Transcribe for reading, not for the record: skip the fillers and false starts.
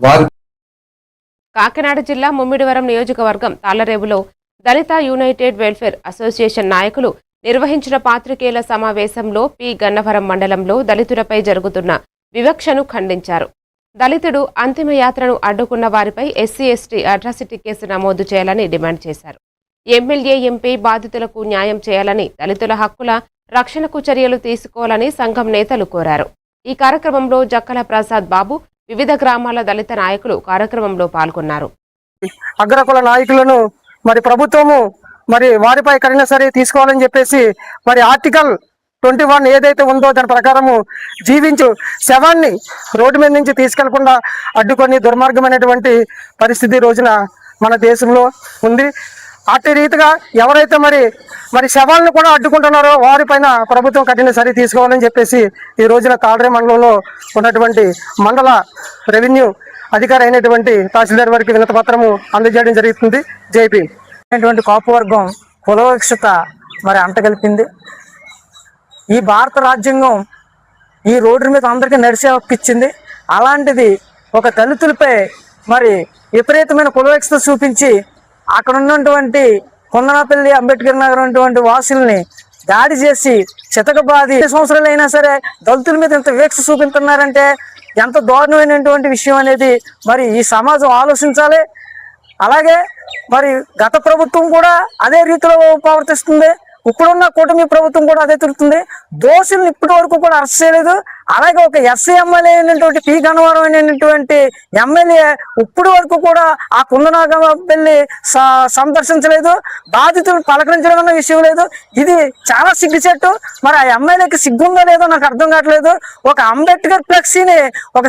వారి కాకినాడ జిల్లా ముమ్మిడివరం నియోజకవర్గం తాళ్లరేవులో దళిత యునైటెడ్ వెల్ఫేర్ అసోసియేషన్ నాయకులు నిర్వహించిన పాత్రికేయుల సమావేశంలో పి గన్నవరం మండలంలో దళితులపై జరుగుతున్న వివక్షను ఖండించారు. దళితుడు అంతిమయాత్రను అడ్డుకున్న వారిపై ఎస్సీ ఎస్టీ అట్రాసిటీ కేసు నమోదు చేయాలని డిమాండ్ చేశారు. ఎమ్మెల్యే ఎంపీ బాధితులకు న్యాయం చేయాలని, దళితుల హక్కుల రక్షణకు చర్యలు తీసుకోవాలని సంఘం నేతలు కోరారు. ఈ కార్యక్రమంలో జక్కల ప్రసాద్ బాబు, వివిధ గ్రామాల దళిత నాయకులు కార్యక్రమంలో పాల్గొన్నారు. అగ్రకుల నాయకులను మరి ప్రభుత్వము మరి వారిపై కఠిన చర్య తీసుకోవాలని చెప్పేసి మరి ఆర్టికల్ 21 ఏదైతే ఉందో దాని ప్రకారము జీవించు శవాన్ని రోడ్డు మీద నుంచి తీసుకెళ్లకుండా అడ్డుకొని దుర్మార్గమైనటువంటి పరిస్థితి రోజున మన దేశంలో ఉంది. అట్టి రీతిగా ఎవరైతే మరి శవాలను కూడా అడ్డుకుంటున్నారో వారిపైన ప్రభుత్వం కఠిన చర్య తీసుకోవాలని చెప్పేసి ఈ రోజున తాళ్లరేవు మండలంలో ఉన్నటువంటి మండల రెవెన్యూ అధికారి అయినటువంటి తహసీల్దార్ వారికి వినతి పత్రము అందజేయడం జరుగుతుంది. జైపీ అటువంటి కాపు వర్గం కులవివక్షత మరి అంటగలిపింది. ఈ భారత రాజ్యాంగం ఈ రోడ్డు మీద అందరికీ నడిచే హక్కు ఇచ్చింది. అలాంటిది ఒక దళితులపై మరి విపరీతమైన కులవివక్షత చూపించి అక్కడ ఉన్నటువంటి కొందనాపల్లి, అంబేద్కర్ నగర్ ఉన్నటువంటి వాసుల్ని దాడి చేసి చితకబాది సంవత్సరాలు అయినా సరే దళితుల మీద ఇంత వివక్ష చూపిస్తున్నారంటే ఎంత దారుణమైనటువంటి విషయం అనేది మరి ఈ సమాజం ఆలోచించాలి. అలాగే మరి గత ప్రభుత్వం కూడా అదే రీతిలో ప్రవర్తిస్తుంది. ఇప్పుడున్న కూటమి ప్రభుత్వం కూడా అదే తిరుగుతుంది. దోషులను ఇప్పటి వరకు కూడా అరెస్ట్ చేయలేదు. అలాగే ఒక ఎస్సీ ఎమ్మెల్యే అయినటువంటి పి గన్నవరం అయినటువంటి ఎమ్మెల్యే ఇప్పటి వరకు కూడా ఆ కుందనాపల్లి సందర్శించలేదు. బాధితులను పలకరించడం అన్న విషయం లేదు. ఇది చాలా సిగ్గుచెట్టు. మరి ఆ ఎమ్మెల్యేకి సిగ్గుందో లేదో నాకు అర్థం కావట్లేదు. ఒక అంబేద్కర్ ఫ్లెక్సీని ఒక